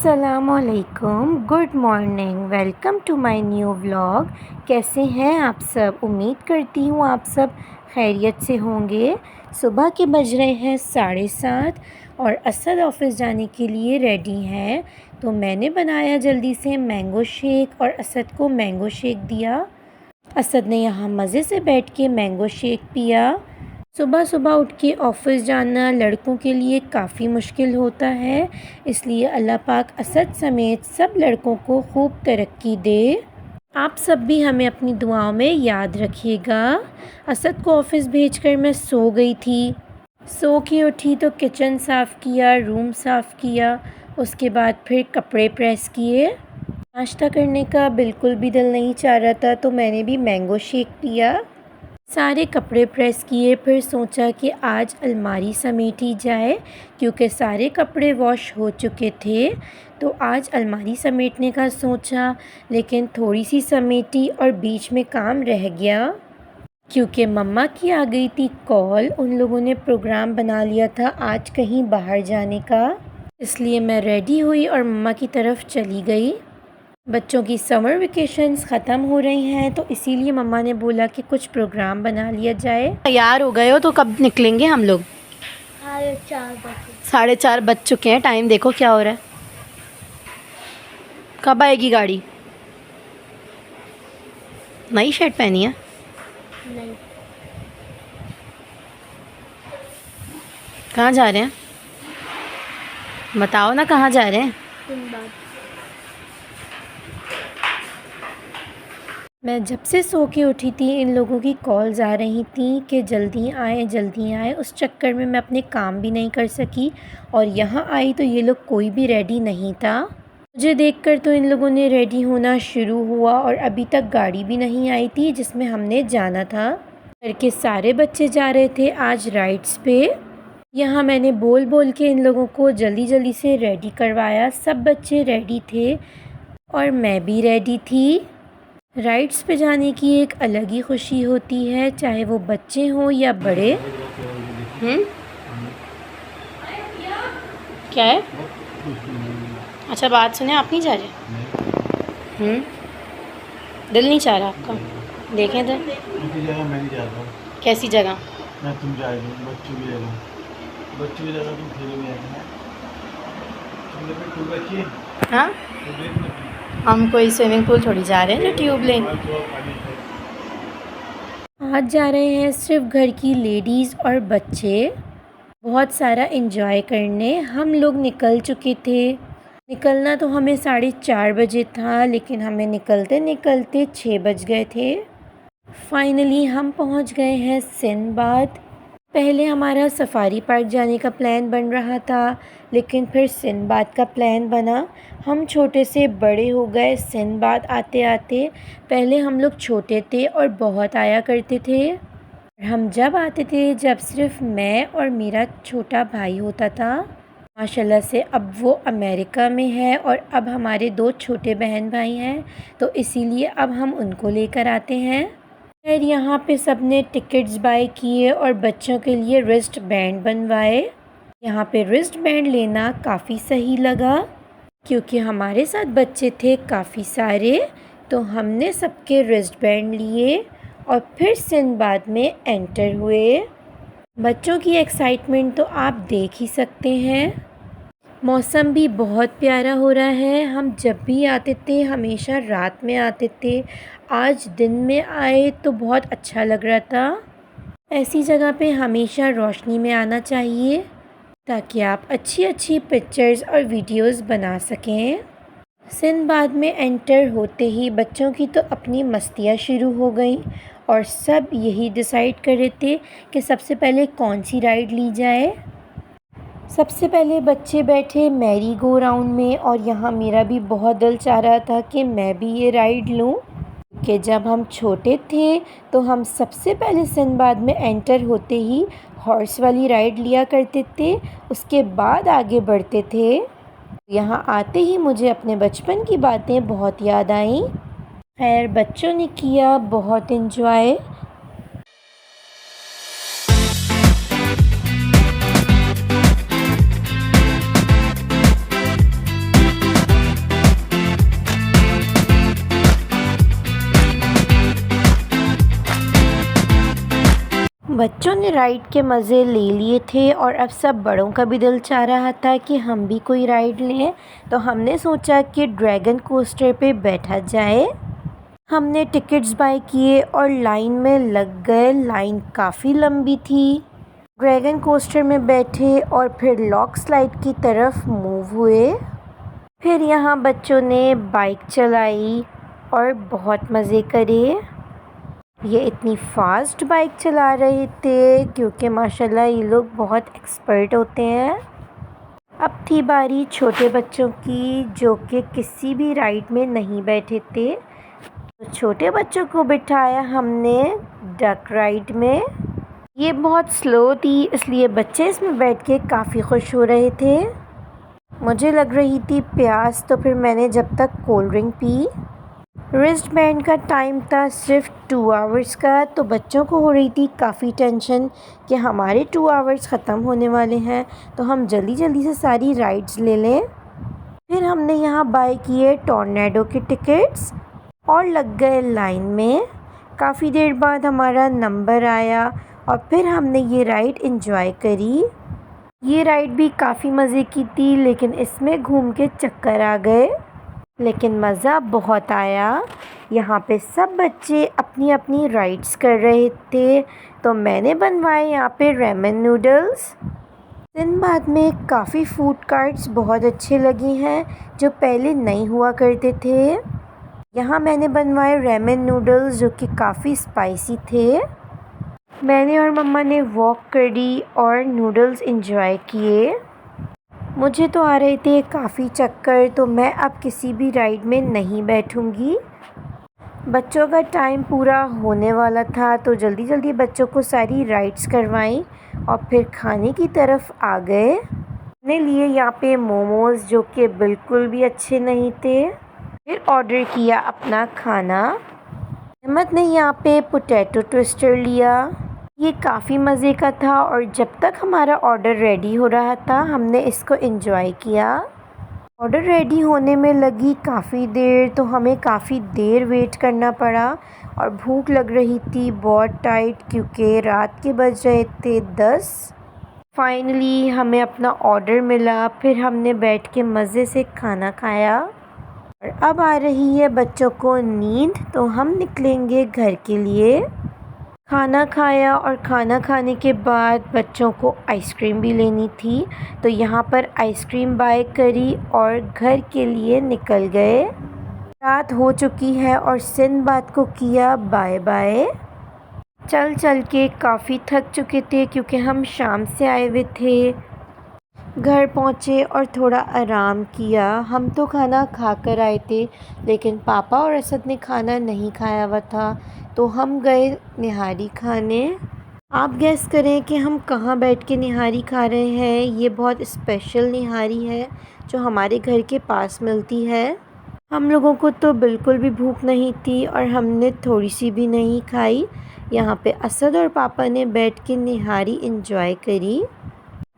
अस्सलामुअलैकुम, good morning, welcome to my new vlog. कैसे हैं आप सब? उम्मीद करती हूँ आप सब खैरियत से होंगे। सुबह के बज रहे हैं 7:30 और असद ऑफ़िस जाने के लिए रेडी हैं। तो मैंने बनाया जल्दी से मैंगो शेक और असद को मैंगो शेक दिया। असद ने यहाँ मज़े से बैठ के मैंगो शेक पिया। सुबह सुबह उठ के ऑफ़िस जाना लड़कों के लिए काफ़ी मुश्किल होता है, इसलिए अल्लाह पाक असद समेत सब लड़कों को खूब तरक्की दे। आप सब भी हमें अपनी दुआओं में याद रखिएगा। असद को ऑफ़िस भेजकर मैं सो गई थी। सो के उठी तो किचन साफ़ किया, रूम साफ़ किया, उसके बाद फिर कपड़े प्रेस किए। नाश्ता करने का बिल्कुल भी दिल नहीं चाह रहा था, तो मैंने भी मैंगो शेक पिया। सारे कपड़े प्रेस किए, फिर सोचा कि आज अलमारी समेटी जाए क्योंकि सारे कपड़े वॉश हो चुके थे। तो आज अलमारी समेटने का सोचा, लेकिन थोड़ी सी समेटी और बीच में काम रह गया क्योंकि मम्मा की आ गई थी कॉल। उन लोगों ने प्रोग्राम बना लिया था आज कहीं बाहर जाने का, इसलिए मैं रेडी हुई और मम्मा की तरफ चली गई। बच्चों की समर वेकेशंस ख़त्म हो रही हैं, तो इसीलिए मम्मा ने बोला कि कुछ प्रोग्राम बना लिया जाए। तैयार हो गए हो तो कब निकलेंगे हम लोग? 4:30 बज चुके हैं। टाइम देखो क्या हो रहा है। कब आएगी गाड़ी? नई शर्ट पहनी है? नहीं। कहाँ जा रहे हैं? बताओ ना, कहाँ जा रहे हैं? मैं जब से सो के उठी थी इन लोगों की कॉल्स आ रही थी कि जल्दी आए जल्दी आए। उस चक्कर में मैं अपने काम भी नहीं कर सकी और यहाँ आई तो ये लोग कोई भी रेडी नहीं था। मुझे देखकर तो इन लोगों ने रेडी होना शुरू हुआ और अभी तक गाड़ी भी नहीं आई थी जिसमें हमने जाना था। घर के सारे बच्चे जा रहे थे आज राइड्स पे। यहाँ मैंने बोल बोल के इन लोगों को जल्दी जल्दी से रेडी करवाया। सब बच्चे रेडी थे और मैं भी रेडी थी। राइड्स पे जाने की एक अलग ही खुशी होती है, चाहे वो बच्चे हों या बड़े। क्या है? अच्छा, बात सुने, आप नहीं जा रहे? दिल नहीं चाह रहा आपका? देखें तो। जगह मैं नहीं जा रहा हूँ। कैसी जगह? मैं तुम जा रही हूँ, बच्चों की जगह। बच्चों की जगह तुम खेलोगे आगे। तुम बच्चे? हाँ, हम कोई स्विमिंग पूल थोड़ी जा रहे हैं जो ट्यूब लें। आज जा रहे हैं सिर्फ घर की लेडीज़ और बच्चे बहुत सारा एंजॉय करने। हम लोग निकल चुके थे। निकलना तो हमें 4:30 बजे था, लेकिन हमें निकलते निकलते 6 बज गए थे। फाइनली हम पहुंच गए हैं सिंदबाद। पहले हमारा सफारी पार्क जाने का प्लान बन रहा था, लेकिन फिर सिंदबाद का प्लान बना। हम छोटे से बड़े हो गए सिंदबाद आते आते। पहले हम लोग छोटे थे और बहुत आया करते थे। हम जब आते थे जब सिर्फ मैं और मेरा छोटा भाई होता था। माशाल्लाह से अब वो अमेरिका में है और अब हमारे 2 छोटे बहन भाई हैं, तो इसीलिए अब हम उनको लेकर आते हैं। फिर यहाँ पे सब ने टिकट्स बाय किए और बच्चों के लिए रिस्ट बैंड बनवाए। यहाँ पे रिस्ट बैंड लेना काफ़ी सही लगा क्योंकि हमारे साथ बच्चे थे काफ़ी सारे, तो हमने सबके रिस्ट बैंड लिए और फिर सिंदबाद में एंटर हुए। बच्चों की एक्साइटमेंट तो आप देख ही सकते हैं। मौसम भी बहुत प्यारा हो रहा है। हम जब भी आते थे हमेशा रात में आते थे, आज दिन में आए तो बहुत अच्छा लग रहा था। ऐसी जगह पे हमेशा रोशनी में आना चाहिए ताकि आप अच्छी अच्छी पिक्चर्स और वीडियोस बना सकें। सिंदबाद में एंटर होते ही बच्चों की तो अपनी मस्तियाँ शुरू हो गई और सब यही डिसाइड कर रहे थे कि सबसे पहले कौन सी राइड ली जाए। सबसे पहले बच्चे बैठे मैरी गो राउंड में और यहाँ मेरा भी बहुत दिल चाह रहा था कि मैं भी ये राइड लूँ कि जब हम छोटे थे तो हम सबसे पहले सिंदबाद में एंटर होते ही हॉर्स वाली राइड लिया करते थे, उसके बाद आगे बढ़ते थे। यहाँ आते ही मुझे अपने बचपन की बातें बहुत याद आईं। खैर, बच्चों ने किया बहुत एंजॉय। बच्चों ने राइड के मज़े ले लिए थे और अब सब बड़ों का भी दिल चाह रहा था कि हम भी कोई राइड लें। तो हमने सोचा कि ड्रैगन कोस्टर पे बैठा जाए। हमने टिकट्स बाय किए और लाइन में लग गए। लाइन काफ़ी लंबी थी। ड्रैगन कोस्टर में बैठे और फिर लॉक स्लाइड की तरफ मूव हुए। फिर यहाँ बच्चों ने बाइक चलाई और बहुत मज़े करे। ये इतनी फ़ास्ट बाइक चला रहे थे क्योंकि माशाल्लाह ये लोग बहुत एक्सपर्ट होते हैं। अब थी बारी छोटे बच्चों की जो कि किसी भी राइड में नहीं बैठे थे। तो छोटे बच्चों को बिठाया हमने डक राइड में। ये बहुत स्लो थी इसलिए बच्चे इसमें बैठ के काफ़ी खुश हो रहे थे। मुझे लग रही थी प्यास तो फिर मैंने जब तक cold drink P. Wrist band का टाइम था सिर्फ 2 आवर्स का। तो बच्चों को हो रही थी काफ़ी टेंशन कि हमारे 2 आवर्स ख़त्म होने वाले हैं तो हम जल्दी जल्दी से सारी राइड्स ले लें। फिर हमने यहाँ बाय किए टॉर्नेडो के टिकट्स और लग गए लाइन में। काफ़ी देर बाद हमारा नंबर आया और फिर हमने ये राइड एंजॉय करी। ये राइड भी काफ़ी मज़े की थी लेकिन इसमें घूम के चक्कर आ गए, लेकिन मज़ा बहुत आया। यहाँ पे सब बच्चे अपनी अपनी राइड्स कर रहे थे। तो मैंने बनवाए यहाँ पे रेमन नूडल्स। सिंबाद में काफ़ी फूड कार्ट्स बहुत अच्छे लगे हैं जो पहले नहीं हुआ करते थे। यहाँ मैंने बनवाए रेमन नूडल्स जो कि काफ़ी स्पाइसी थे। मैंने और मम्मा ने वॉक करी और नूडल्स एंजॉय किए। मुझे तो आ रहे थे काफ़ी चक्कर तो मैं अब किसी भी राइड में नहीं बैठूंगी। बच्चों का टाइम पूरा होने वाला था तो जल्दी जल्दी बच्चों को सारी राइड्स करवाई और फिर खाने की तरफ आ गए। अपने लिए यहाँ पे मोमोज़ जो कि बिल्कुल भी अच्छे नहीं थे। फिर ऑर्डर किया अपना खाना। अहमद ने यहाँ पे पोटैटो ट्विस्टर लिया। ये काफ़ी मज़े का था और जब तक हमारा ऑर्डर रेडी हो रहा था हमने इसको एंजॉय किया। ऑर्डर रेडी होने में लगी काफ़ी देर तो हमें काफ़ी देर वेट करना पड़ा और भूख लग रही थी बहुत टाइट क्योंकि रात के बज रहे थे 10। फाइनली हमें अपना ऑर्डर मिला। फिर हमने बैठ के मज़े से खाना खाया और अब आ रही है बच्चों को नींद तो हम निकलेंगे घर के लिए। खाना खाया और खाना खाने के बाद बच्चों को आइसक्रीम भी लेनी थी तो यहाँ पर आइसक्रीम बाय करी और घर के लिए निकल गए। रात हो चुकी है और सिंबाद को किया बाय बाय। चल चल के काफ़ी थक चुके थे क्योंकि हम शाम से आए हुए थे। घर पहुँचे और थोड़ा आराम किया। हम तो खाना खा कर आए थे लेकिन पापा और असद ने खाना नहीं खाया हुआ था तो हम गए निहारी खाने। आप गैस करें कि हम कहाँ बैठ के निहारी खा रहे हैं। ये बहुत स्पेशल निहारी है जो हमारे घर के पास मिलती है। हम लोगों को तो बिल्कुल भी भूख नहीं थी और हमने थोड़ी सी भी नहीं खाई। यहाँ पे असद और पापा ने बैठ के निहारी एंजॉय करी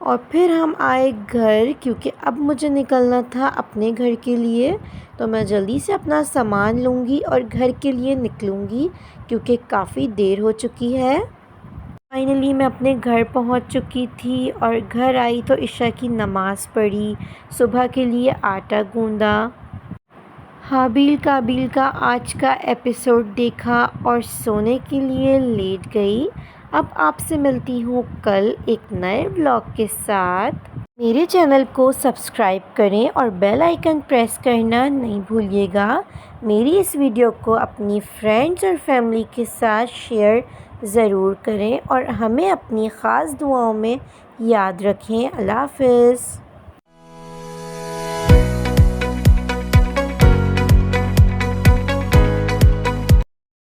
और फिर हम आए घर क्योंकि अब मुझे निकलना था अपने घर के लिए। तो मैं जल्दी से अपना सामान लूँगी और घर के लिए निकलूँगी क्योंकि काफ़ी देर हो चुकी है। फाइनली मैं अपने घर पहुँच चुकी थी और घर आई तो इशा की नमाज़ पढ़ी, सुबह के लिए आटा गूँधा, हाबिल काबिल का आज का एपिसोड देखा और सोने के लिए लेट गई। अब आपसे मिलती हूँ कल एक नए व्लॉग के साथ। मेरे चैनल को सब्सक्राइब करें और बेल आइकन प्रेस करना नहीं भूलिएगा। मेरी इस वीडियो को अपनी फ्रेंड्स और फैमिली के साथ शेयर ज़रूर करें और हमें अपनी ख़ास दुआओं में याद रखें। अल्लाह हाफ़िज़।